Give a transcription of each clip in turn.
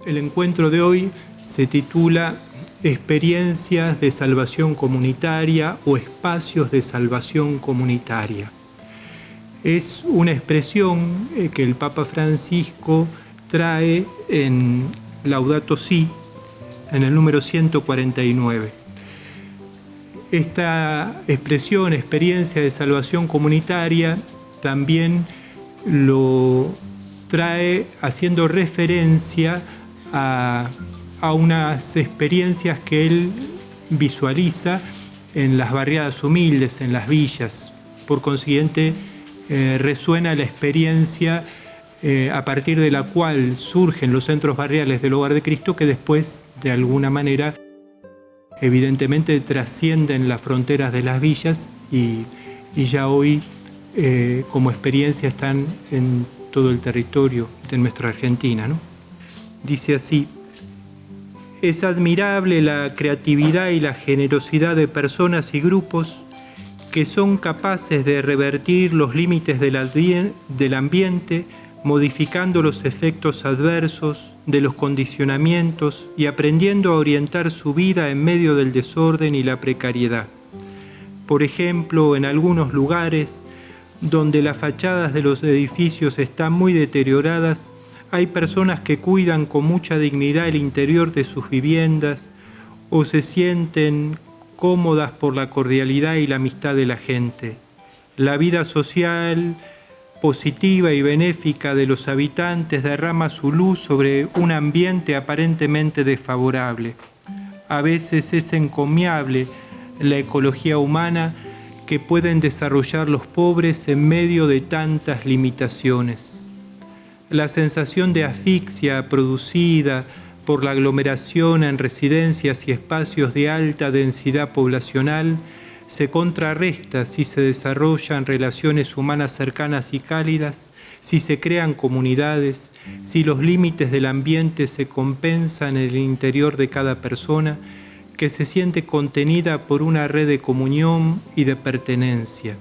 El encuentro de hoy se titula Experiencias de salvación comunitaria o espacios de salvación comunitaria. Es una expresión que el Papa Francisco trae en Laudato Si, en el número 149. Esta expresión, experiencia de salvación comunitaria, también lo trae haciendo referencia a unas experiencias que él visualiza en las barriadas humildes, en las villas. Por consiguiente, resuena la experiencia a partir de la cual surgen los centros barriales del Hogar de Cristo, que después, de alguna manera, evidentemente trascienden las fronteras de las villas y ya hoy como experiencia están en todo el territorio de nuestra Argentina, ¿no? Dice así: es admirable la creatividad y la generosidad de personas y grupos que son capaces de revertir los límites del ambiente, modificando los efectos adversos de los condicionamientos y aprendiendo a orientar su vida en medio del desorden y la precariedad. Por ejemplo, en algunos lugares donde las fachadas de los edificios están muy deterioradas, hay personas que cuidan con mucha dignidad el interior de sus viviendas o se sienten cómodas por la cordialidad y la amistad de la gente. La vida social, positiva y benéfica de los habitantes derrama su luz sobre un ambiente aparentemente desfavorable. A veces es encomiable la ecología humana que pueden desarrollar los pobres en medio de tantas limitaciones. La sensación de asfixia producida por la aglomeración en residencias y espacios de alta densidad poblacional se contrarresta si se desarrollan relaciones humanas cercanas y cálidas, si se crean comunidades, si los límites del ambiente se compensan en el interior de cada persona, que se siente contenida por una red de comunión y de pertenencia.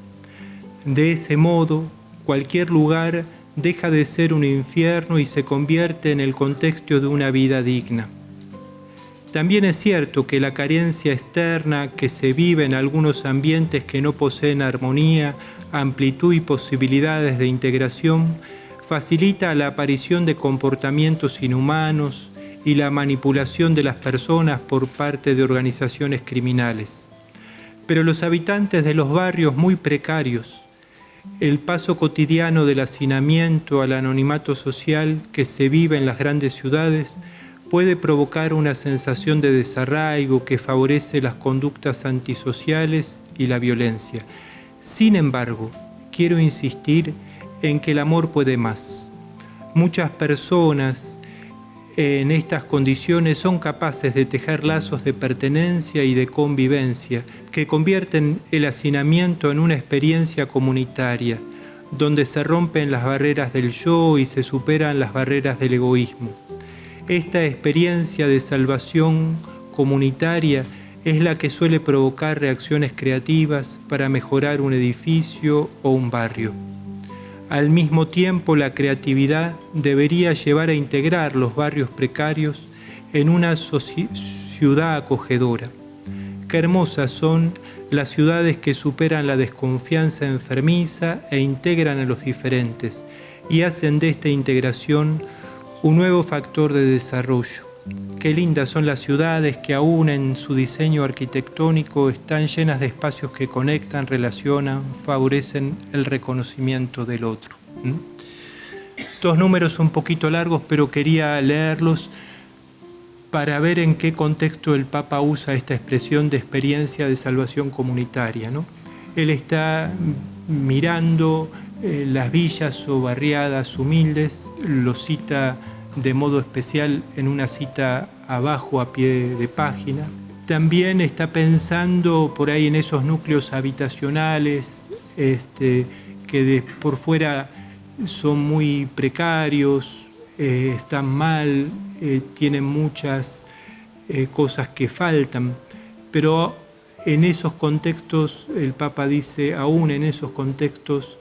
De ese modo, cualquier lugar deja de ser un infierno y se convierte en el contexto de una vida digna. También es cierto que la carencia externa que se vive en algunos ambientes que no poseen armonía, amplitud y posibilidades de integración facilita la aparición de comportamientos inhumanos y la manipulación de las personas por parte de organizaciones criminales. Pero los habitantes de los barrios muy precarios, el paso cotidiano del hacinamiento al anonimato social que se vive en las grandes ciudades puede provocar una sensación de desarraigo que favorece las conductas antisociales y la violencia. Sin embargo, quiero insistir en que el amor puede más. Muchas personas en estas condiciones son capaces de tejer lazos de pertenencia y de convivencia que convierten el hacinamiento en una experiencia comunitaria, donde se rompen las barreras del yo y se superan las barreras del egoísmo. Esta experiencia de salvación comunitaria es la que suele provocar reacciones creativas para mejorar un edificio o un barrio. Al mismo tiempo, la creatividad debería llevar a integrar los barrios precarios en una ciudad acogedora. Qué hermosas son las ciudades que superan la desconfianza enfermiza e integran a los diferentes y hacen de esta integración un nuevo factor de desarrollo. Qué lindas son las ciudades que aún en su diseño arquitectónico están llenas de espacios que conectan, relacionan, favorecen el reconocimiento del otro. Dos números un poquito largos, pero quería leerlos para ver en qué contexto el Papa usa esta expresión de experiencia de salvación comunitaria, ¿no? Él está mirando las villas o barriadas humildes, lo cita de modo especial en una cita abajo a pie de página. También está pensando por ahí en esos núcleos habitacionales que por fuera son muy precarios, están mal, tienen muchas cosas que faltan, pero en esos contextos, el Papa dice, aún en esos contextos,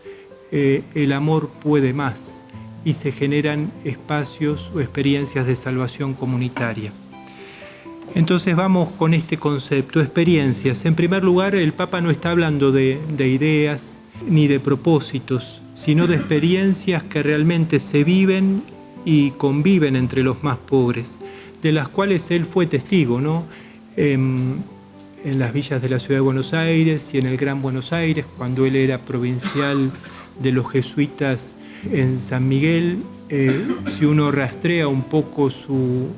el amor puede más. y se generan espacios o experiencias de salvación comunitaria. Entonces vamos con este concepto, experiencias. En primer lugar, el Papa no está hablando de ideas ni de propósitos, sino de experiencias que realmente se viven y conviven entre los más pobres, de las cuales él fue testigo, ¿no? En las villas de la ciudad de Buenos Aires y en el Gran Buenos Aires, cuando él era provincial de los jesuitas en San Miguel. Si uno rastrea un poco su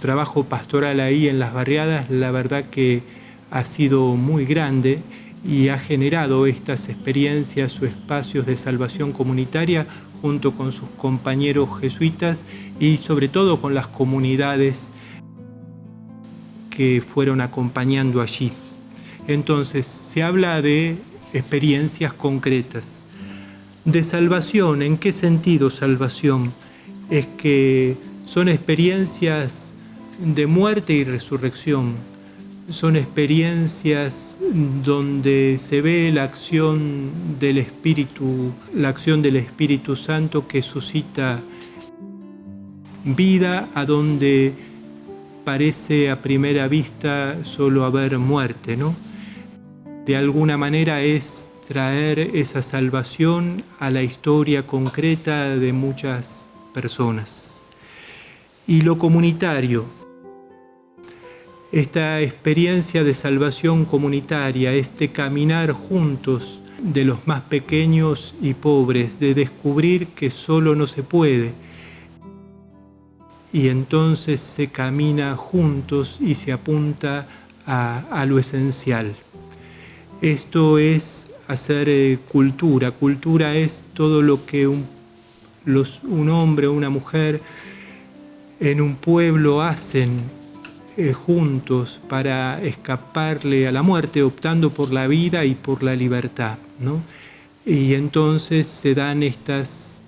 trabajo pastoral ahí en las barriadas, la verdad que ha sido muy grande y ha generado estas experiencias o espacios de salvación comunitaria junto con sus compañeros jesuitas y sobre todo con las comunidades que fueron acompañando allí. Entonces se habla de experiencias concretas. De salvación, ¿en qué sentido salvación? Es que son experiencias de muerte y resurrección. Son experiencias donde se ve la acción del Espíritu Santo que suscita vida a donde parece a primera vista solo haber muerte, ¿no? De alguna manera es traer esa salvación a la historia concreta de muchas personas. Y lo comunitario, esta experiencia de salvación comunitaria, este caminar juntos de los más pequeños y pobres, de descubrir que solo no se puede, y entonces se camina juntos y se apunta a lo esencial. Esto es hacer cultura. Cultura es todo lo que un hombre o una mujer en un pueblo hacen juntos para escaparle a la muerte, optando por la vida y por la libertad, ¿no? Y entonces se dan estas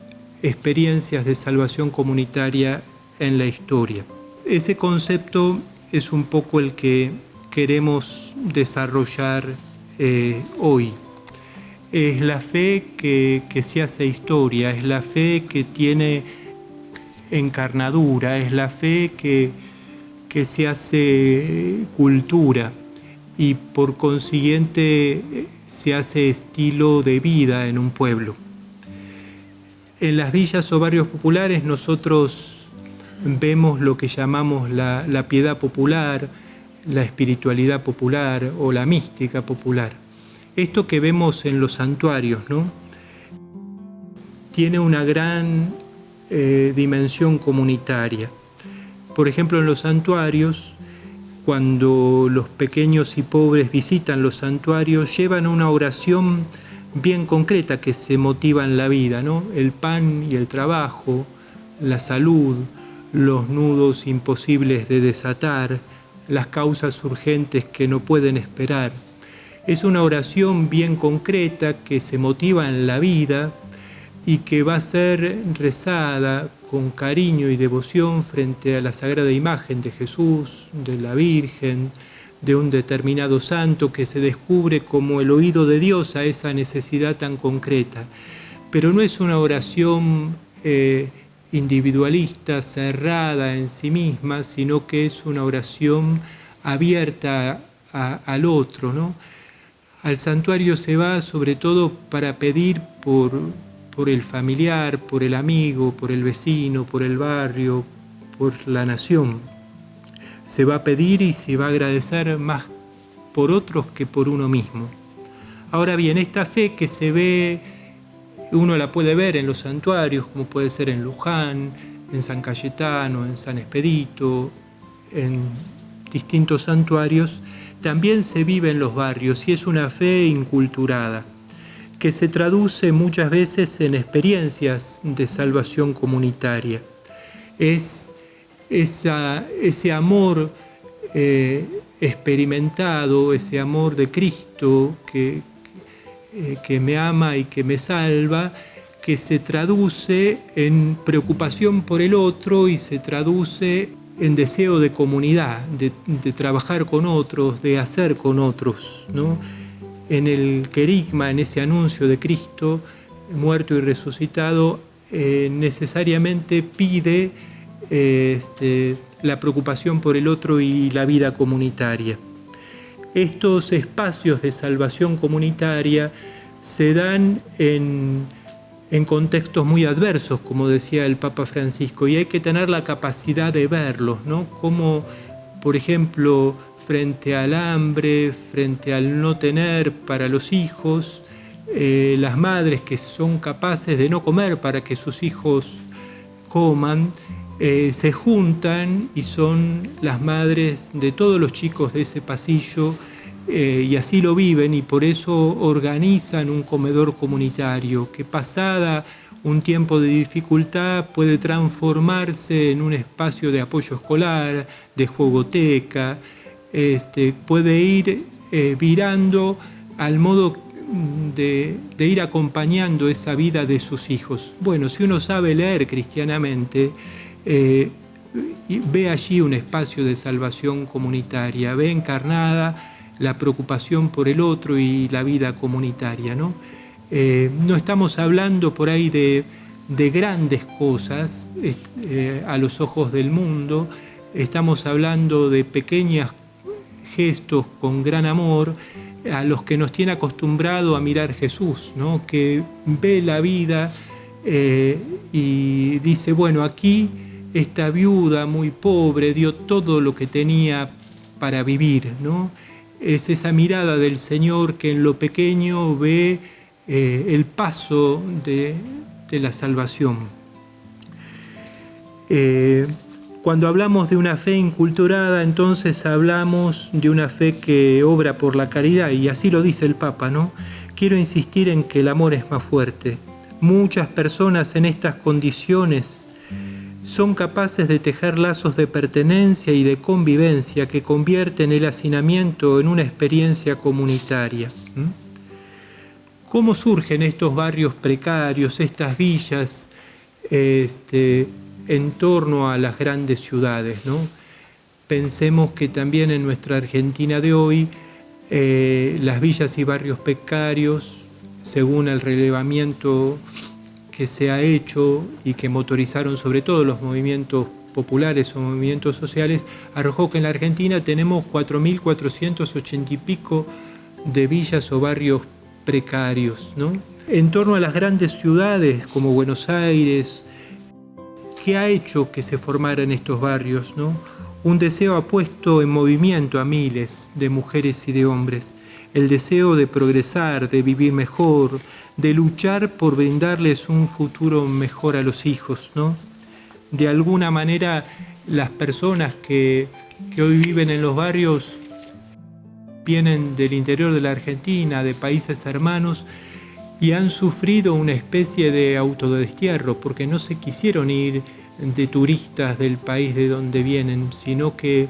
experiencias de salvación comunitaria en la historia. Ese concepto es un poco el que queremos desarrollar hoy. Es la fe que se hace historia, es la fe que tiene encarnadura, es la fe que se hace cultura y por consiguiente se hace estilo de vida en un pueblo. En las villas o barrios populares nosotros vemos lo que llamamos la piedad popular, la espiritualidad popular o la mística popular. Esto que vemos en los santuarios, ¿no? Tiene una gran dimensión comunitaria. Por ejemplo, en los santuarios, cuando los pequeños y pobres visitan los santuarios, llevan una oración bien concreta que se motiva en la vida, ¿no? El pan y el trabajo, la salud, los nudos imposibles de desatar, las causas urgentes que no pueden esperar. Es una oración bien concreta que se motiva en la vida y que va a ser rezada con cariño y devoción frente a la sagrada imagen de Jesús, de la Virgen, de un determinado santo que se descubre como el oído de Dios a esa necesidad tan concreta. Pero no es una oración individualista, cerrada en sí misma, sino que es una oración abierta al otro, ¿no? Al santuario se va sobre todo para pedir por el familiar, por el amigo, por el vecino, por el barrio, por la nación. Se va a pedir y se va a agradecer más por otros que por uno mismo. Ahora bien, esta fe que se ve, uno la puede ver en los santuarios, como puede ser en Luján, en San Cayetano, en San Expedito, en distintos santuarios, también se vive en los barrios y es una fe inculturada, que se traduce muchas veces en experiencias de salvación comunitaria. Es ese amor experimentado, ese amor de Cristo que me ama y que me salva, que se traduce en preocupación por el otro y se traduce en deseo de comunidad, de trabajar con otros, de hacer con otros, ¿no? En el querigma, en ese anuncio de Cristo muerto y resucitado, necesariamente pide la preocupación por el otro y la vida comunitaria. Estos espacios de salvación comunitaria se dan en contextos muy adversos, como decía el Papa Francisco, y hay que tener la capacidad de verlos, ¿no? Como, por ejemplo, frente al hambre, frente al no tener para los hijos, las madres que son capaces de no comer para que sus hijos coman, se juntan y son las madres de todos los chicos de ese pasillo, y así lo viven, y por eso organizan un comedor comunitario que, pasada un tiempo de dificultad, puede transformarse en un espacio de apoyo escolar, de jugoteca, puede ir virando al modo de ir acompañando esa vida de sus hijos. Bueno, si uno sabe leer cristianamente, ve allí un espacio de salvación comunitaria, ve encarnada la preocupación por el otro y la vida comunitaria, ¿no? No estamos hablando por ahí de grandes cosas a los ojos del mundo, estamos hablando de pequeños gestos con gran amor a los que nos tiene acostumbrado a mirar Jesús, ¿no? Que ve la vida y dice, bueno, aquí esta viuda muy pobre dio todo lo que tenía para vivir, ¿no? Es esa mirada del Señor que en lo pequeño ve el paso de la salvación. Cuando hablamos de una fe inculturada, entonces hablamos de una fe que obra por la caridad, y así lo dice el Papa, ¿no? Quiero insistir en que el amor es más fuerte. Muchas personas en estas condiciones son capaces de tejer lazos de pertenencia y de convivencia que convierten el hacinamiento en una experiencia comunitaria. ¿Cómo surgen estos barrios precarios, estas villas en torno a las grandes ciudades, ¿no? Pensemos que también en nuestra Argentina de hoy, las villas y barrios precarios, según el relevamiento que se ha hecho y que motorizaron sobre todo los movimientos populares o movimientos sociales, arrojó que en la Argentina tenemos 4.480 y pico de villas o barrios precarios, ¿no? En torno a las grandes ciudades como Buenos Aires, ¿qué ha hecho que se formaran estos barrios, ¿no? Un deseo ha puesto en movimiento a miles de mujeres y de hombres. El deseo de progresar, de vivir mejor, de luchar por brindarles un futuro mejor a los hijos, ¿no? De alguna manera, las personas que hoy viven en los barrios vienen del interior de la Argentina, de países hermanos, y han sufrido una especie de autodestierro, porque no se quisieron ir de turistas del país de donde vienen, sino que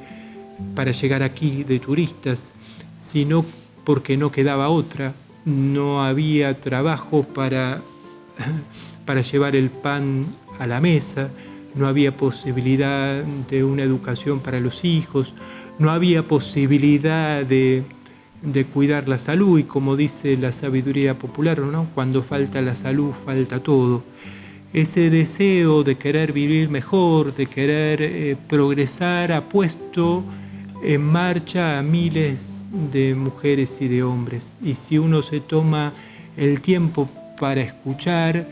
para llegar aquí de turistas, sino porque no quedaba otra. No había trabajo para llevar el pan a la mesa, no había posibilidad de una educación para los hijos, no había posibilidad de cuidar la salud, y como dice la sabiduría popular, ¿no? Cuando falta la salud, falta todo. Ese deseo de querer vivir mejor, de querer progresar, ha puesto en marcha a miles de mujeres y de hombres. Y si uno se toma el tiempo para escuchar,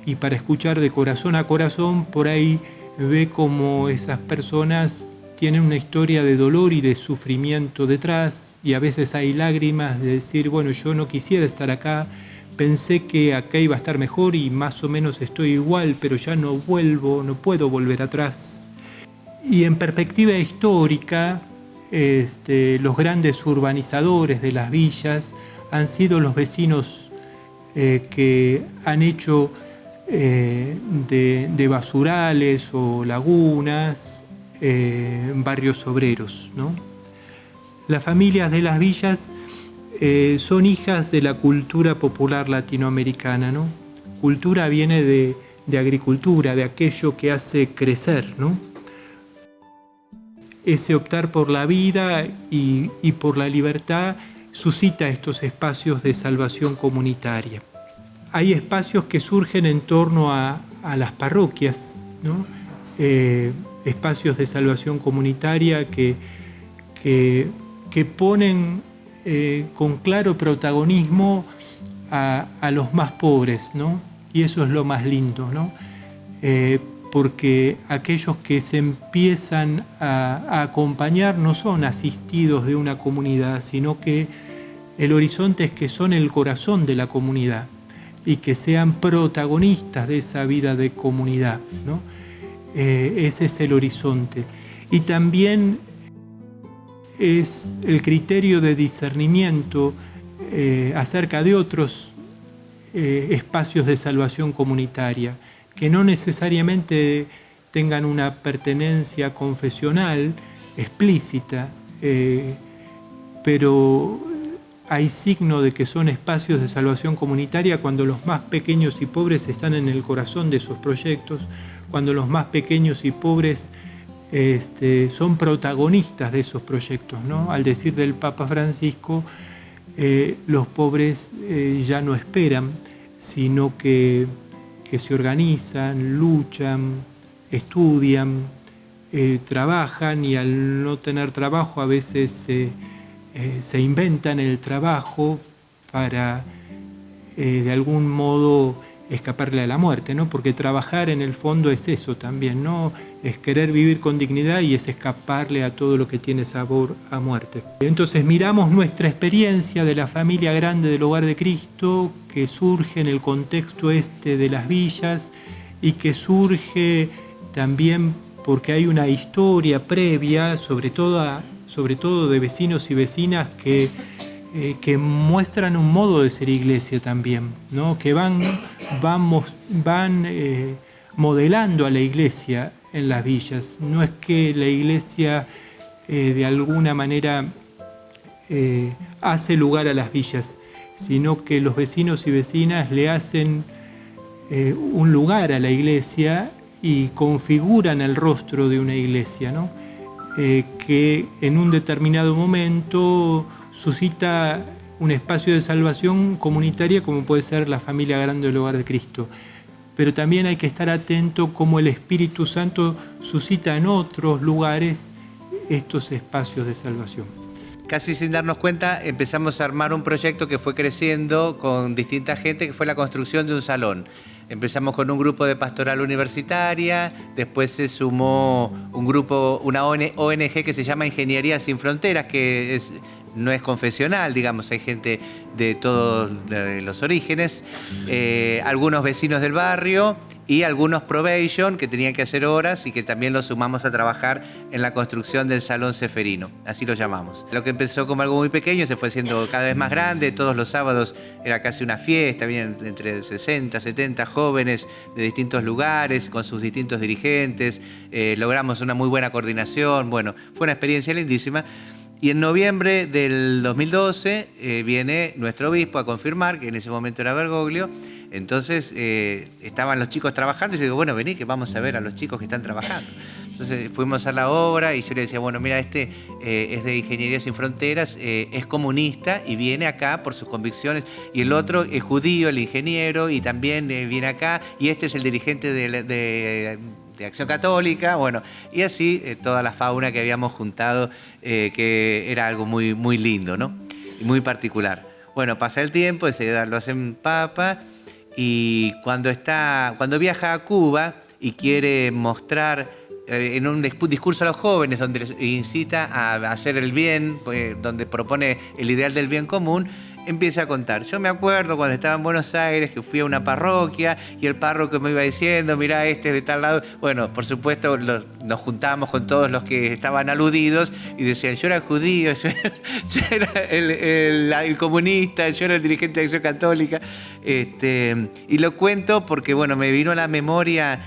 y para escuchar de corazón a corazón, por ahí ve cómo esas personas tienen una historia de dolor y de sufrimiento detrás, y a veces hay lágrimas de decir, bueno, yo no quisiera estar acá, pensé que acá iba a estar mejor y más o menos estoy igual, pero ya no vuelvo, no puedo volver atrás. Y en perspectiva histórica, los grandes urbanizadores de las villas han sido los vecinos que han hecho de basurales o lagunas barrios obreros, ¿no? Las familias de las villas son hijas de la cultura popular latinoamericana, ¿no? Cultura viene de agricultura, de aquello que hace crecer, ¿no? Ese optar por la vida y por la libertad suscita estos espacios de salvación comunitaria. hay espacios que surgen en torno a las parroquias, ¿no? Espacios de salvación comunitaria que ponen con claro protagonismo a los más pobres, ¿no? Y eso es lo más lindo, ¿no? Porque aquellos que se empiezan a acompañar no son asistidos de una comunidad, sino que el horizonte es que son el corazón de la comunidad y que sean protagonistas de esa vida de comunidad, ¿no? Ese es el horizonte. Y también es el criterio de discernimiento acerca de otros espacios de salvación comunitaria, que no necesariamente tengan una pertenencia confesional explícita, pero hay signo de que son espacios de salvación comunitaria cuando los más pequeños y pobres están en el corazón de esos proyectos, cuando los más pequeños y pobres son protagonistas de esos proyectos, ¿no? Al decir del Papa Francisco, los pobres ya no esperan, sino que se organizan, luchan, estudian, trabajan, y al no tener trabajo a veces se inventan el trabajo para de algún modo escaparle a la muerte, ¿no? Porque trabajar en el fondo es eso también, ¿no? Es querer vivir con dignidad y es escaparle a todo lo que tiene sabor a muerte. Entonces miramos nuestra experiencia de la familia grande del Hogar de Cristo, que surge en el contexto de las villas y que surge también porque hay una historia previa, sobre todo de vecinos y vecinas que muestran un modo de ser iglesia también, ¿no? Que van modelando a la iglesia en las villas. No es que la iglesia de alguna manera hace lugar a las villas, sino que los vecinos y vecinas le hacen un lugar a la iglesia y configuran el rostro de una iglesia, ¿no? Que en un determinado momento suscita un espacio de salvación comunitaria como puede ser la familia grande del Hogar de Cristo. Pero también hay que estar atento cómo el Espíritu Santo suscita en otros lugares estos espacios de salvación. Casi sin darnos cuenta empezamos a armar un proyecto que fue creciendo con distinta gente, que fue la construcción de un salón. Empezamos con un grupo de pastoral universitaria, después se sumó un grupo, una ONG que se llama Ingeniería Sin Fronteras, que no es confesional, digamos, hay gente de todos los orígenes, algunos vecinos del barrio y algunos probation que tenían que hacer horas y que también los sumamos a trabajar en la construcción del Salón Ceferino, así lo llamamos. Lo que empezó como algo muy pequeño se fue haciendo cada vez más grande, todos los sábados era casi una fiesta, había entre 60, 70 jóvenes de distintos lugares, con sus distintos dirigentes, logramos una muy buena coordinación, bueno, fue una experiencia lindísima. Y en noviembre del 2012 viene nuestro obispo a confirmar, que en ese momento era Bergoglio. Entonces estaban los chicos trabajando y yo digo, bueno, vení que vamos a ver a los chicos que están trabajando. Entonces fuimos a la obra y yo le decía, bueno, mira, es de Ingeniería Sin Fronteras, es comunista y viene acá por sus convicciones. Y el otro es judío, el ingeniero, y también viene acá. Y este es el dirigente de Acción Católica, bueno, y así toda la fauna que habíamos juntado, que era algo muy, muy lindo, ¿no? Y muy particular. Bueno, pasa el tiempo, lo hacen papa, y cuando viaja a Cuba y quiere mostrar en un discurso a los jóvenes, donde les incita a hacer el bien, donde propone el ideal del bien común, empieza a contar. Yo me acuerdo cuando estaba en Buenos Aires que fui a una parroquia y el párroco me iba diciendo, mirá, este es de tal lado. Bueno, por supuesto nos juntábamos con todos los que estaban aludidos y decían, yo era judío, yo era el comunista, yo era el dirigente de Acción Católica. Y lo cuento porque, bueno, me vino a la memoria.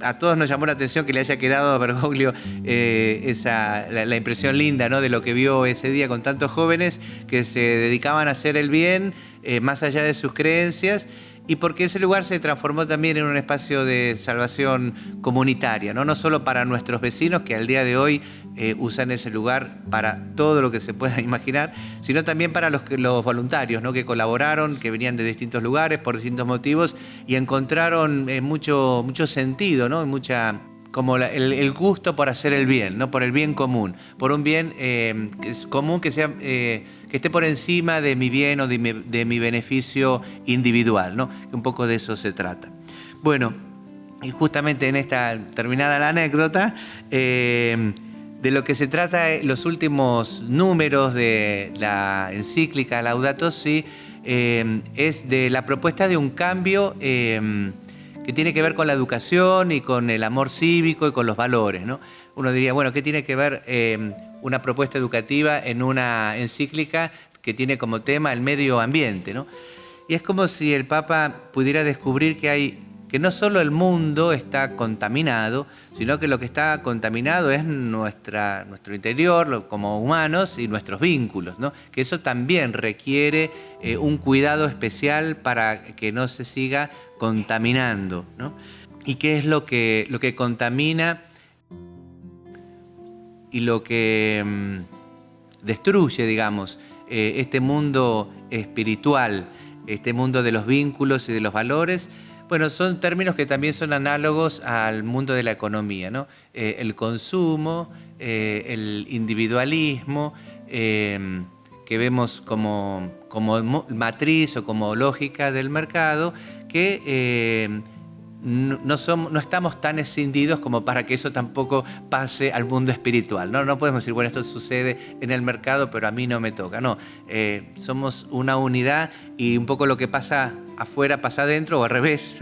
A todos nos llamó la atención que le haya quedado a Bergoglio la impresión linda, ¿no?, de lo que vio ese día con tantos jóvenes que se dedicaban a hacer el bien más allá de sus creencias y porque ese lugar se transformó también en un espacio de salvación comunitaria, no solo para nuestros vecinos que al día de hoy usan ese lugar para todo lo que se pueda imaginar, sino también para los voluntarios, ¿no? Que colaboraron, que venían de distintos lugares por distintos motivos y encontraron mucho sentido, ¿no? Como el gusto por hacer el bien, ¿no? Por el bien común, por un bien común que sea que esté por encima de mi bien o de mi beneficio individual, ¿no? Que un poco de eso se trata. Bueno, y justamente en esta terminada la anécdota, de lo que se trata los últimos números de la encíclica Laudato Si, es de la propuesta de un cambio que tiene que ver con la educación y con el amor cívico y con los valores, ¿no? Uno diría, bueno, ¿qué tiene que ver una propuesta educativa en una encíclica que tiene como tema el medio ambiente, ¿no? Y es como si el Papa pudiera descubrir que no solo el mundo está contaminado, sino que lo que está contaminado es nuestro interior como humanos y nuestros vínculos, ¿no? Que eso también requiere un cuidado especial para que no se siga contaminando, ¿no? ¿Y qué es lo que contamina y lo que destruye, digamos, este mundo espiritual, este mundo de los vínculos y de los valores? Bueno, son términos que también son análogos al mundo de la economía, ¿no? El consumo, el individualismo, que vemos como matriz o como lógica del mercado, que no estamos tan escindidos como para que eso tampoco pase al mundo espiritual, ¿no? No podemos decir, bueno, esto sucede en el mercado, pero a mí no me toca. No, somos una unidad y un poco lo que pasa afuera pasa adentro, o al revés,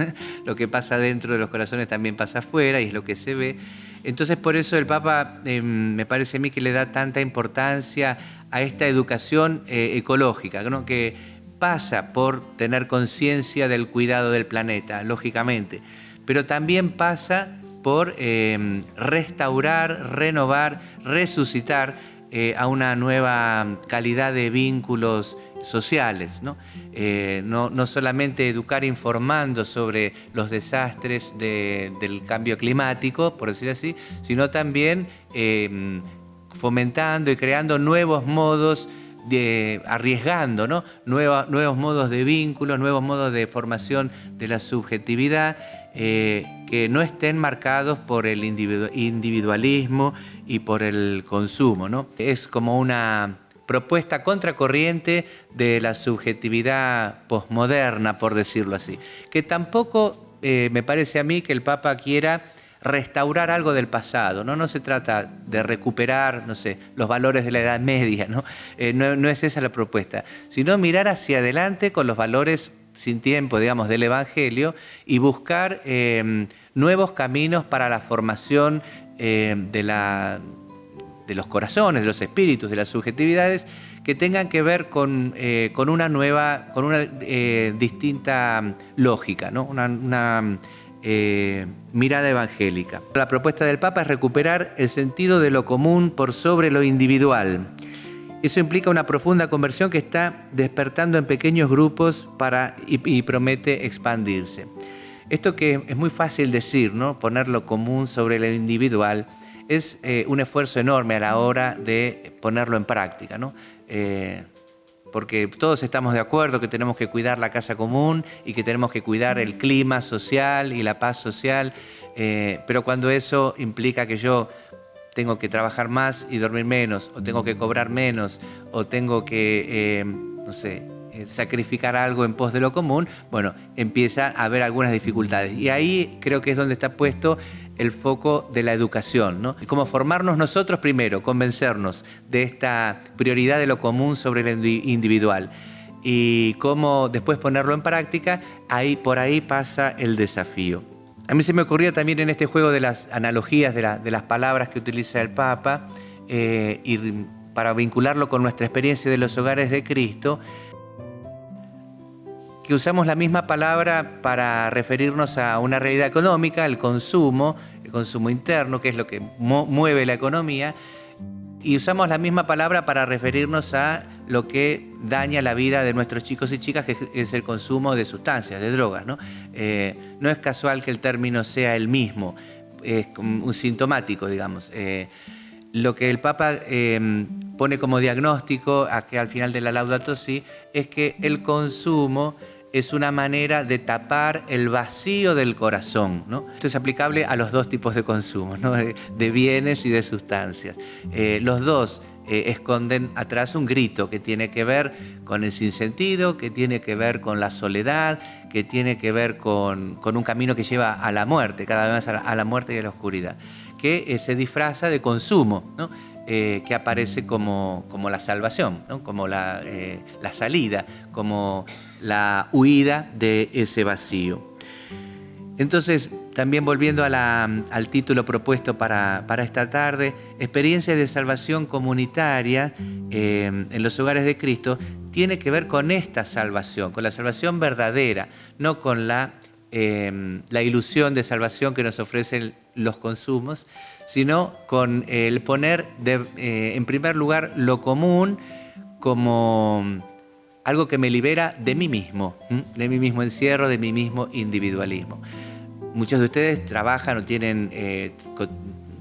lo que pasa dentro de los corazones también pasa afuera y es lo que se ve. Entonces, por eso el Papa me parece a mí que le da tanta importancia a esta educación ecológica, ¿no? Que pasa por tener conciencia del cuidado del planeta, lógicamente, pero también pasa por restaurar, renovar, resucitar a una nueva calidad de vínculos sociales, ¿no? No solamente educar informando sobre los desastres del cambio climático, por decir así, sino también fomentando y creando nuevos modos arriesgando, ¿no? Nuevos modos de vínculos, nuevos modos de formación de la subjetividad que no estén marcados por el individualismo y por el consumo, ¿no? Es como una propuesta contracorriente de la subjetividad posmoderna, por decirlo así, que tampoco me parece a mí que el Papa quiera restaurar algo del pasado, ¿no? No se trata de recuperar, no sé, los valores de la Edad Media, ¿no? No es esa la propuesta, sino mirar hacia adelante con los valores sin tiempo, digamos, del Evangelio y buscar nuevos caminos para la formación de los corazones, de los espíritus, de las subjetividades que tengan que ver con una distinta lógica, ¿no? Una mirada evangélica. La propuesta del Papa es recuperar el sentido de lo común por sobre lo individual. Eso implica una profunda conversión que está despertando en pequeños grupos y promete expandirse. Esto que es muy fácil decir, ¿no? Poner lo común sobre lo individual, es un esfuerzo enorme a la hora de ponerlo en práctica, ¿no? Porque todos estamos de acuerdo que tenemos que cuidar la casa común y que tenemos que cuidar el clima social y la paz social, pero cuando eso implica que yo tengo que trabajar más y dormir menos, o tengo que cobrar menos, o tengo que, no sé, sacrificar algo en pos de lo común, bueno, empieza a haber algunas dificultades. Y ahí creo que es donde está puesto el foco de la educación, ¿no? Cómo formarnos nosotros primero, convencernos de esta prioridad de lo común sobre lo individual y cómo después ponerlo en práctica, por ahí pasa el desafío. A mí se me ocurría también en este juego de las analogías de las palabras que utiliza el Papa y para vincularlo con nuestra experiencia de los hogares de Cristo, que usamos la misma palabra para referirnos a una realidad económica, el consumo interno, que es lo que mueve la economía, Y usamos la misma palabra para referirnos a lo que daña la vida de nuestros chicos y chicas, que es el consumo de sustancias, de drogas, ¿no? No es casual que el término sea el mismo, es un sintomático, digamos. Lo que el Papa pone como diagnóstico aquí al final de la Laudato Si es que el consumo es una manera de tapar el vacío del corazón, ¿no? Esto es aplicable a los dos tipos de consumo, ¿no? De bienes y de sustancias. Los dos esconden atrás un grito que tiene que ver con el sinsentido, que tiene que ver con la soledad, que tiene que ver con un camino que lleva a la muerte, cada vez más a la muerte y a la oscuridad, que se disfraza de consumo, ¿no? Que aparece como la salvación, ¿no? Como la salida, como la huida de ese vacío. Entonces, también volviendo al título propuesto para esta tarde, experiencias de salvación comunitaria en los hogares de Cristo, tiene que ver con esta salvación, con la salvación verdadera, no con la ilusión de salvación que nos ofrecen los consumos, sino con el poner en primer lugar lo común como algo que me libera de mí mismo encierro, de mi mismo individualismo. Muchos de ustedes trabajan o tienen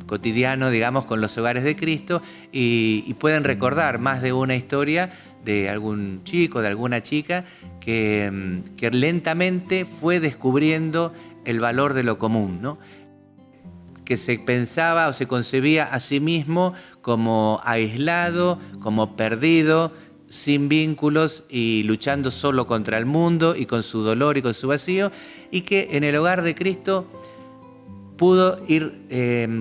cotidiano, digamos, con los hogares de Cristo y pueden recordar más de una historia de algún chico, de alguna chica que lentamente fue descubriendo el valor de lo común, ¿no? Que se pensaba o se concebía a sí mismo como aislado, como perdido, sin vínculos y luchando solo contra el mundo y con su dolor y con su vacío, y que en el hogar de Cristo pudo ir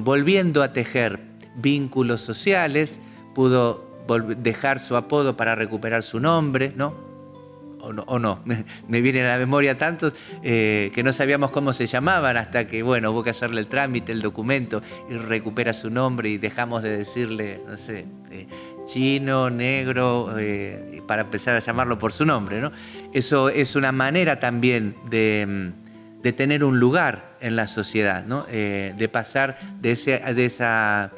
volviendo a tejer vínculos sociales, pudo dejar su apodo para recuperar su nombre, ¿no? O no, me vienen a la memoria tantos que no sabíamos cómo se llamaban hasta que, bueno, hubo que hacerle el trámite, el documento, y recupera su nombre y dejamos de decirle, no sé, chino, negro, para empezar a llamarlo por su nombre, ¿no? Eso es una manera también de tener un lugar en la sociedad, ¿no? De pasar de esa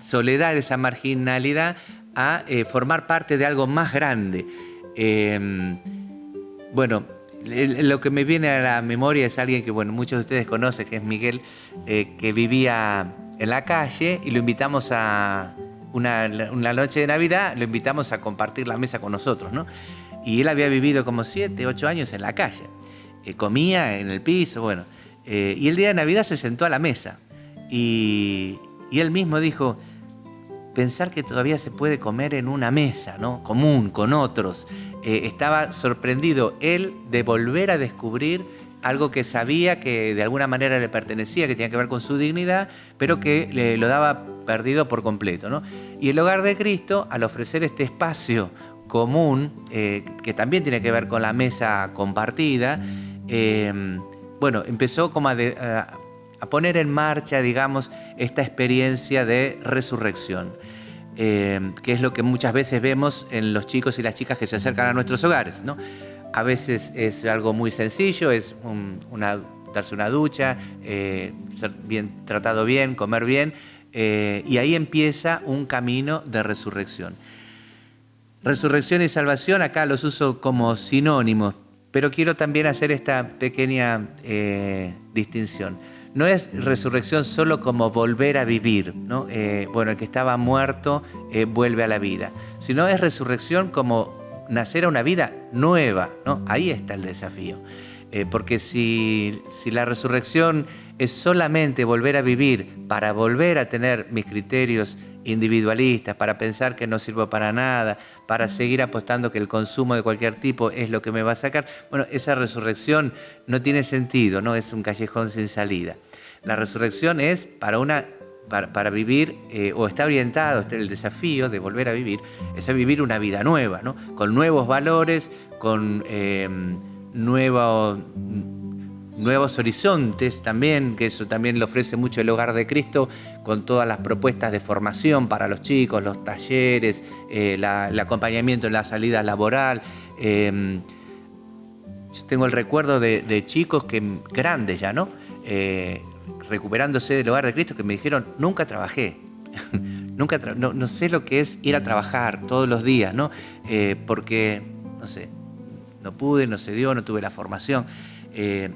soledad, de esa marginalidad, a formar parte de algo más grande. Bueno, lo que me viene a la memoria es alguien que, bueno, muchos de ustedes conocen, que es Miguel, que vivía en la calle y lo invitamos a una noche de Navidad, lo invitamos a compartir la mesa con nosotros, ¿no? Y él había vivido como 7, 8 años en la calle, comía en el piso, bueno, y el día de Navidad se sentó a la mesa y él mismo dijo, pensar que todavía se puede comer en una mesa, ¿no? Común, con otros. Estaba sorprendido él de volver a descubrir algo que sabía que de alguna manera le pertenecía, que tenía que ver con su dignidad, pero que lo daba perdido por completo, ¿no? Y el hogar de Cristo, al ofrecer este espacio común, que también tiene que ver con la mesa compartida, bueno, empezó como a poner en marcha, digamos, esta experiencia de resurrección, que es lo que muchas veces vemos en los chicos y las chicas que se acercan a nuestros hogares, ¿no? A veces es algo muy sencillo, es darse una ducha, ser bien tratado bien, comer bien, y ahí empieza un camino de resurrección. Resurrección y salvación acá los uso como sinónimos, pero quiero también hacer esta pequeña distinción. No es resurrección solo como volver a vivir, ¿no? Bueno, el que estaba muerto vuelve a la vida, sino es resurrección como nacer a una vida nueva, ¿no? Ahí está el desafío. Porque si la resurrección es solamente volver a vivir para volver a tener mis criterios individualistas, para pensar que no sirvo para nada, para seguir apostando que el consumo de cualquier tipo es lo que me va a sacar, bueno, esa resurrección no tiene sentido, ¿no? Es un callejón sin salida. La resurrección es para vivir, o está orientado, el desafío de volver a vivir, es a vivir una vida nueva, ¿no? Con nuevos valores, con nuevos horizontes también, que eso también lo ofrece mucho el Hogar de Cristo, con todas las propuestas de formación para los chicos, los talleres, el acompañamiento en la salida laboral. Yo tengo el recuerdo de chicos grandes ya, ¿no? Recuperándose del Hogar de Cristo, que me dijeron, nunca trabajé. no sé lo que es ir a trabajar todos los días, ¿no? Porque, no sé, no pude, no se dio, no tuve la formación.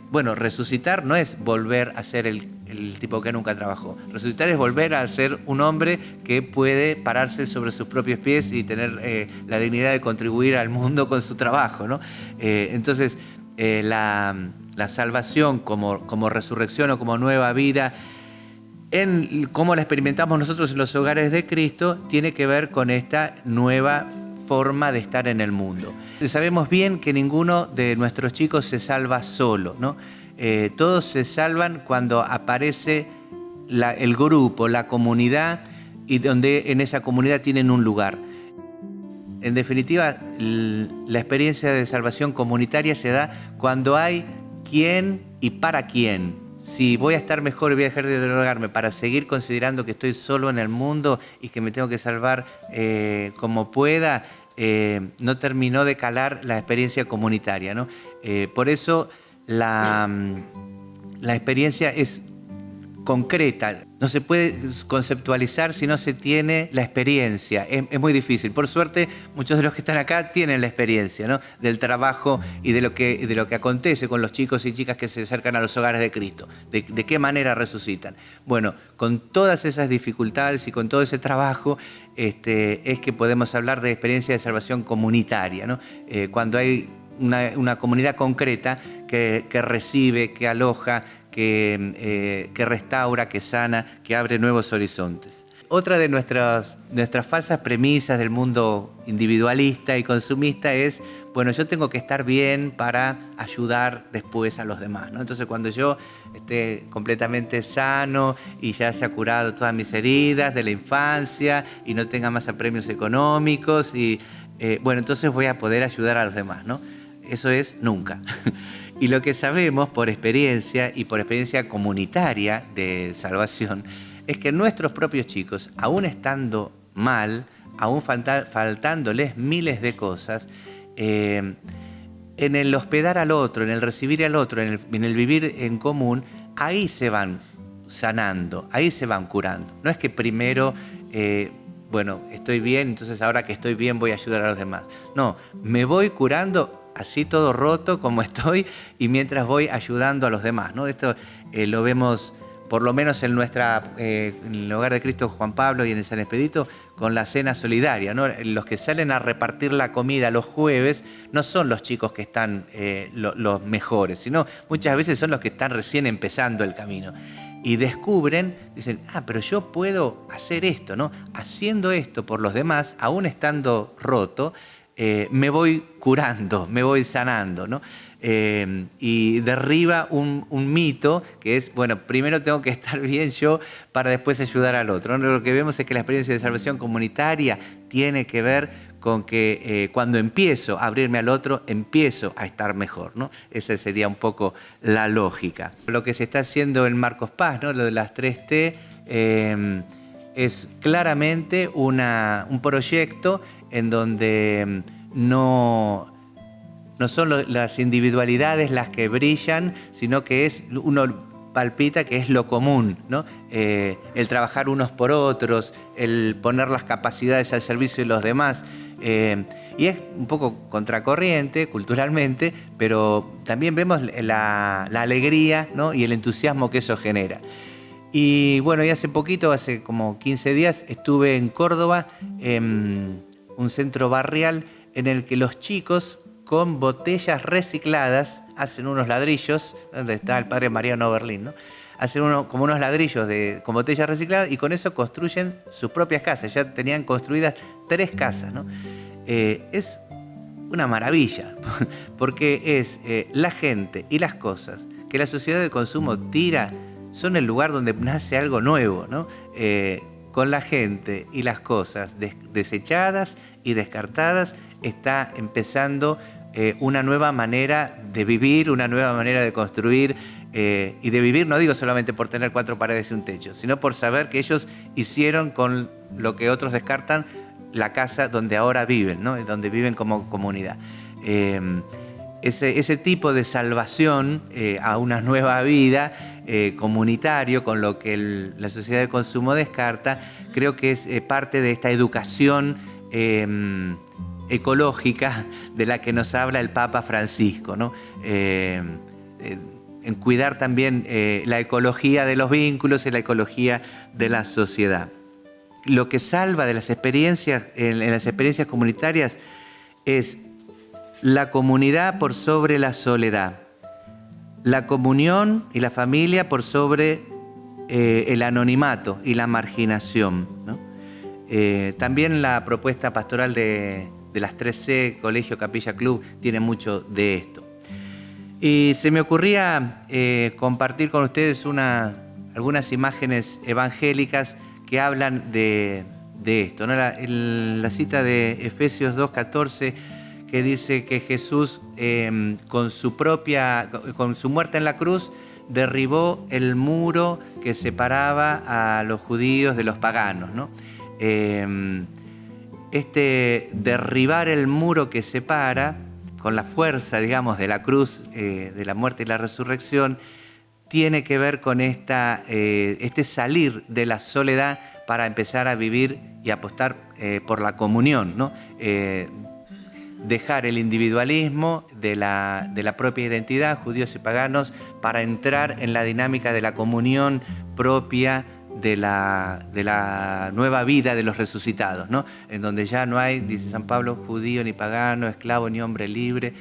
Bueno, resucitar no es volver a ser el tipo que nunca trabajó. Resucitar es volver a ser un hombre que puede pararse sobre sus propios pies y tener la dignidad de contribuir al mundo con su trabajo, ¿no? Entonces, la salvación como resurrección o como nueva vida, en cómo la experimentamos nosotros en los hogares de Cristo, tiene que ver con esta nueva forma de estar en el mundo. Sabemos bien que ninguno de nuestros chicos se salva solo, ¿no? Todos se salvan cuando aparece el grupo, la comunidad, y donde en esa comunidad tienen un lugar. En definitiva, la experiencia de salvación comunitaria se da cuando hay quién y para quién. Si voy a estar mejor y voy a dejar de drogarme para seguir considerando que estoy solo en el mundo y que me tengo que salvar como pueda, no terminó de calar la experiencia comunitaria, ¿no? Por eso la experiencia es concreta, no se puede conceptualizar si no se tiene la experiencia, es muy difícil. Por suerte, muchos de los que están acá tienen la experiencia, ¿no? Del trabajo y de lo que acontece con los chicos y chicas que se acercan a los hogares de Cristo, de qué manera resucitan. Bueno, con todas esas dificultades y con todo ese trabajo, es que podemos hablar de experiencia de salvación comunitaria, ¿no? Cuando hay una comunidad concreta que recibe, que aloja, que restaura, que sana, que abre nuevos horizontes. Otra de nuestras falsas premisas del mundo individualista y consumista es, bueno, yo tengo que estar bien para ayudar después a los demás, ¿no? Entonces, cuando yo esté completamente sano y ya haya curado todas mis heridas de la infancia y no tenga más apremios económicos, bueno, entonces voy a poder ayudar a los demás, ¿no? Eso es nunca. Y lo que sabemos por experiencia y por experiencia comunitaria de salvación es que nuestros propios chicos, aún estando mal, aún faltándoles miles de cosas, en el hospedar al otro, en el recibir al otro, en el vivir en común, ahí se van sanando, ahí se van curando. No es que primero, bueno, estoy bien, entonces ahora que estoy bien voy a ayudar a los demás. No, me voy curando así todo roto como estoy y mientras voy ayudando a los demás, ¿no? Esto lo vemos por lo menos en el Hogar de Cristo Juan Pablo y en el San Expedito con la cena solidaria, ¿no? Los que salen a repartir la comida los jueves no son los chicos que están los mejores, sino muchas veces son los que están recién empezando el camino. Y descubren, dicen, pero yo puedo hacer esto, ¿no? Haciendo esto por los demás, aún estando roto, me voy curando, me voy sanando, ¿no? Y derriba un mito que es, bueno, primero tengo que estar bien yo para después ayudar al otro, ¿no? Lo que vemos es que la experiencia de salvación comunitaria tiene que ver con que cuando empiezo a abrirme al otro, empiezo a estar mejor, ¿no? Esa sería un poco la lógica. Lo que se está haciendo en Marcos Paz, ¿no? Lo de las 3T, es claramente un proyecto en donde no son las individualidades las que brillan, sino que uno palpita que es lo común, ¿no? El trabajar unos por otros, el poner las capacidades al servicio de los demás. Y es un poco contracorriente culturalmente, pero también vemos la alegría, ¿no? Y el entusiasmo que eso genera. Y bueno, y hace poquito, hace como 15 días, estuve en Córdoba, en un centro barrial en el que los chicos con botellas recicladas hacen unos ladrillos, donde está el padre Mariano Berlín, ¿no? Hacen como unos ladrillos con botellas recicladas y con eso construyen sus propias casas. Ya tenían construidas 3 casas, ¿no? Es una maravilla, porque es la gente y las cosas que la sociedad de consumo tira, son el lugar donde nace algo nuevo, ¿no? Con la gente y las cosas desechadas y descartadas está empezando una nueva manera de vivir, una nueva manera de construir y de vivir, no digo solamente por tener 4 paredes y un techo, sino por saber que ellos hicieron con lo que otros descartan la casa donde ahora viven, ¿no? Donde viven como comunidad. ese tipo de salvación a una nueva vida comunitario, con lo que la sociedad de consumo descarta, creo que es parte de esta educación ecológica de la que nos habla el Papa Francisco, ¿no? En cuidar también la ecología de los vínculos y la ecología de la sociedad. Lo que salva de las experiencias, en las experiencias comunitarias, es la comunidad por sobre la soledad, la comunión y la familia por sobre el anonimato y la marginación, ¿no? También la propuesta pastoral de las 3C, Colegio, Capilla, Club, tiene mucho de esto. Y se me ocurría compartir con ustedes algunas imágenes evangélicas que hablan de esto, ¿no? La cita de Efesios 2:14, que dice que Jesús con su muerte en la cruz derribó el muro que separaba a los judíos de los paganos, ¿no? Derribar el muro que separa, con la fuerza, digamos, de la cruz, de la muerte y la resurrección, tiene que ver con este salir de la soledad para empezar a vivir y apostar por la comunión, ¿no? Dejar el individualismo de la propia identidad, judíos y paganos, para entrar en la dinámica de la comunión propia de la nueva vida de los resucitados, ¿no? En donde ya no hay, dice San Pablo, judío ni pagano, esclavo ni hombre libre,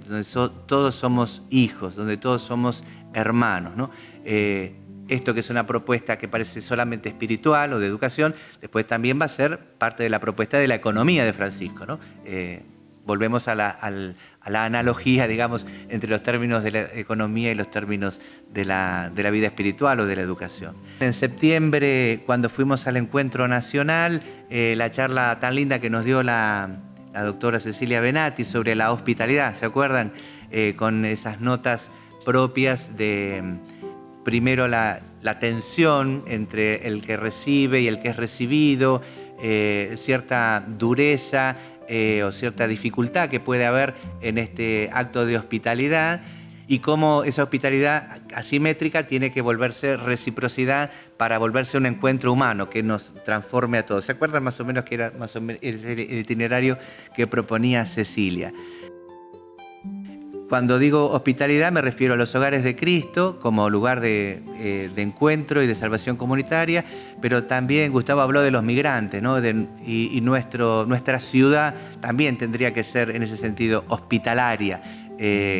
donde todos somos hijos, donde todos somos hermanos, ¿no? Esto que es una propuesta que parece solamente espiritual o de educación, después también va a ser parte de la propuesta de la economía de Francisco, ¿no? Volvemos a la analogía, digamos, entre los términos de la economía y los términos de la vida espiritual o de la educación. En septiembre, cuando fuimos al encuentro nacional, la charla tan linda que nos dio la doctora Cecilia Benatti sobre la hospitalidad, ¿se acuerdan? Con esas notas propias de, primero, la tensión entre el que recibe y el que es recibido, cierta dureza, o cierta dificultad que puede haber en este acto de hospitalidad, y cómo esa hospitalidad asimétrica tiene que volverse reciprocidad para volverse un encuentro humano que nos transforme a todos. ¿Se acuerdan más o menos que era más o menos el itinerario que proponía Cecilia? Cuando digo hospitalidad me refiero a los hogares de Cristo como lugar de encuentro y de salvación comunitaria, pero también Gustavo habló de los migrantes, ¿no? Nuestra ciudad también tendría que ser en ese sentido hospitalaria,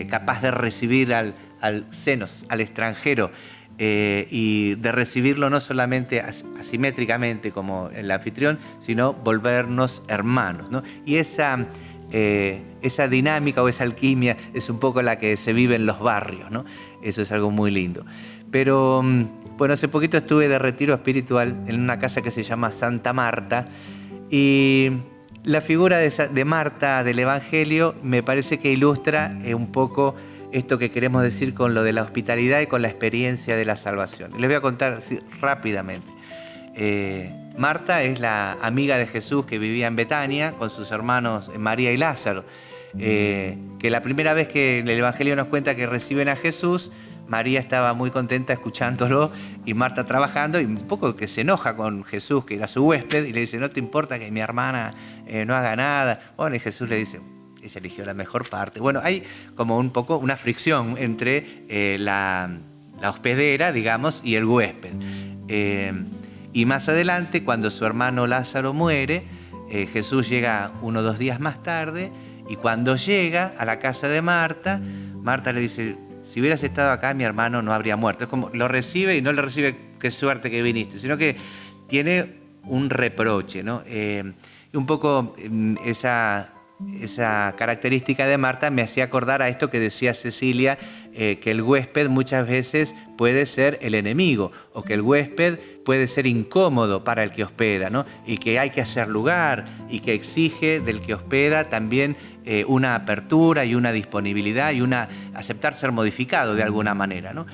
capaz de recibir al extranjero, y de recibirlo no solamente asimétricamente como el anfitrión, sino volvernos hermanos, ¿no? Y esa dinámica o esa alquimia es un poco la que se vive en los barrios, ¿no? Eso es algo muy lindo. Pero, bueno, hace poquito estuve de retiro espiritual en una casa que se llama Santa Marta, y la figura de Marta del Evangelio me parece que ilustra un poco esto que queremos decir con lo de la hospitalidad y con la experiencia de la salvación. Les voy a contar así, rápidamente. Marta es la amiga de Jesús que vivía en Betania con sus hermanos María y Lázaro, que la primera vez que el Evangelio nos cuenta que reciben a Jesús, María estaba muy contenta escuchándolo y Marta trabajando, y un poco que se enoja con Jesús, que era su huésped, y le dice: ¿no te importa que mi hermana no haga nada? Bueno, y Jesús le dice: ella eligió la mejor parte. Bueno, hay como un poco una fricción entre la hospedera, digamos, y el huésped. Y más adelante, cuando su hermano Lázaro muere, Jesús llega 1 o 2 días más tarde, y cuando llega a la casa de Marta, Marta le dice: si hubieras estado acá, mi hermano no habría muerto. Es como lo recibe, y no le recibe qué suerte que viniste, sino que tiene un reproche, ¿no? Y un poco esa característica de Marta me hacía acordar a esto que decía Cecilia, que el huésped muchas veces puede ser el enemigo, o que el huésped puede ser incómodo para el que hospeda, ¿no? Y que hay que hacer lugar, y que exige del que hospeda también una apertura y una disponibilidad y aceptar ser modificado de alguna manera, ¿no?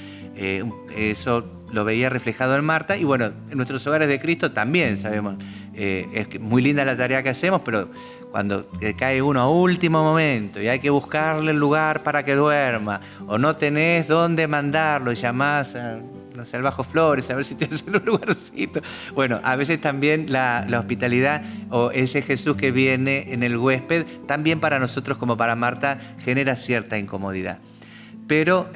Eso lo veía reflejado en Marta, y bueno, en nuestros hogares de Cristo también sabemos Es muy linda la tarea que hacemos, pero cuando cae uno a último momento y hay que buscarle el lugar para que duerma, o no tenés dónde mandarlo, y llamás a, no sé, al Bajo Flores a ver si tienes un lugarcito. Bueno, a veces también la hospitalidad o ese Jesús que viene en el huésped, también para nosotros como para Marta, genera cierta incomodidad. Pero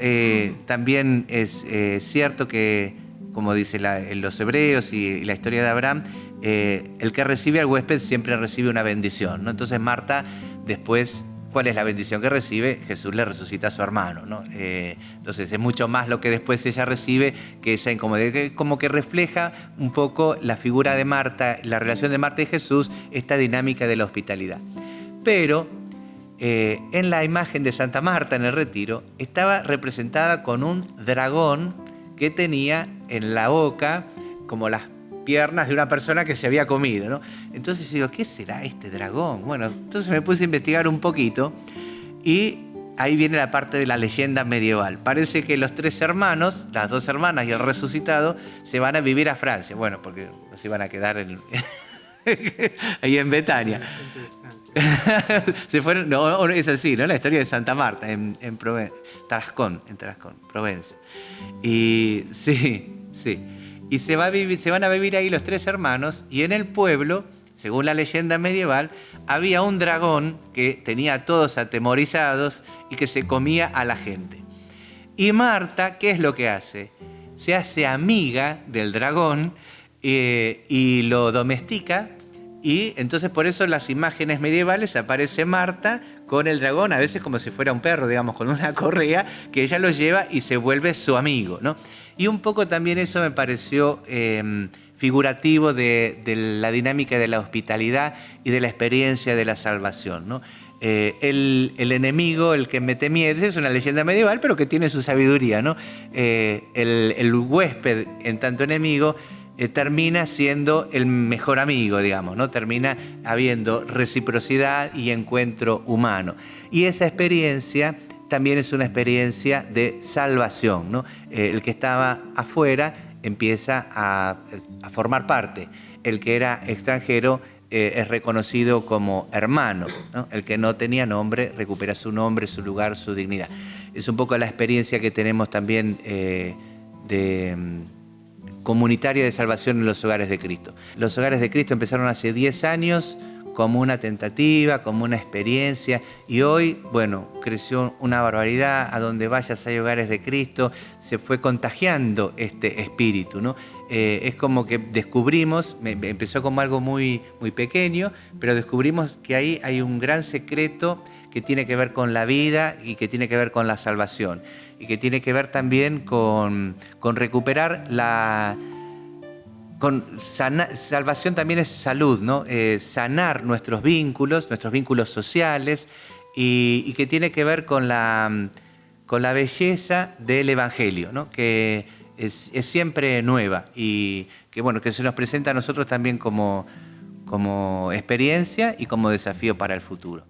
también es cierto que, como dice los hebreos y la historia de Abraham, el que recibe al huésped siempre recibe una bendición, ¿no? Entonces Marta después, ¿cuál es la bendición que recibe? Jesús le resucita a su hermano, ¿no? Entonces es mucho más lo que después ella recibe que esa incomodidad, que como que refleja un poco la figura de Marta, la relación de Marta y Jesús, esta dinámica de la hospitalidad. Pero en la imagen de Santa Marta en el retiro estaba representada con un dragón que tenía en la boca como las piernas de una persona que se había comido, ¿no? Entonces digo, ¿qué será este dragón? Bueno, entonces me puse a investigar un poquito y ahí viene la parte de la leyenda medieval. Parece que los 3 hermanos, las 2 hermanas y el resucitado, se van a vivir a Francia. Bueno, porque no se iban a quedar ahí en Betania. Se fueron, no, es así, ¿no? La historia de Santa Marta en Tarascón, Provenza. Y sí. Y se van a vivir ahí los 3 hermanos, y en el pueblo, según la leyenda medieval, había un dragón que tenía a todos atemorizados y que se comía a la gente. Y Marta, ¿qué es lo que hace? Se hace amiga del dragón y lo domestica. Y entonces por eso en las imágenes medievales aparece Marta con el dragón, a veces como si fuera un perro, digamos, con una correa, que ella lo lleva y se vuelve su amigo, ¿no? Y un poco también eso me pareció figurativo de la dinámica de la hospitalidad y de la experiencia de la salvación, ¿no? El enemigo, el que mete miedo, es una leyenda medieval, pero que tiene su sabiduría, ¿no? El huésped, en tanto enemigo, termina siendo el mejor amigo, digamos, ¿no? Termina habiendo reciprocidad y encuentro humano. Y esa experiencia también es una experiencia de salvación, ¿no? El que estaba afuera empieza a formar parte. El que era extranjero es reconocido como hermano, ¿no? El que no tenía nombre recupera su nombre, su lugar, su dignidad. Es un poco la experiencia que tenemos también comunitaria de salvación en los Hogares de Cristo. Los Hogares de Cristo empezaron hace 10 años como una tentativa, como una experiencia, y hoy, bueno, creció una barbaridad. A donde vayas hay Hogares de Cristo, se fue contagiando este espíritu, ¿no? Es como que descubrimos, empezó como algo muy, muy pequeño, pero descubrimos que ahí hay un gran secreto que tiene que ver con la vida y que tiene que ver con la salvación y que tiene que ver también con recuperar salvación también es salud, ¿no? Sanar nuestros vínculos sociales y que tiene que ver con la belleza del Evangelio, ¿no? Que es siempre nueva y que, bueno, que se nos presenta a nosotros también como experiencia y como desafío para el futuro.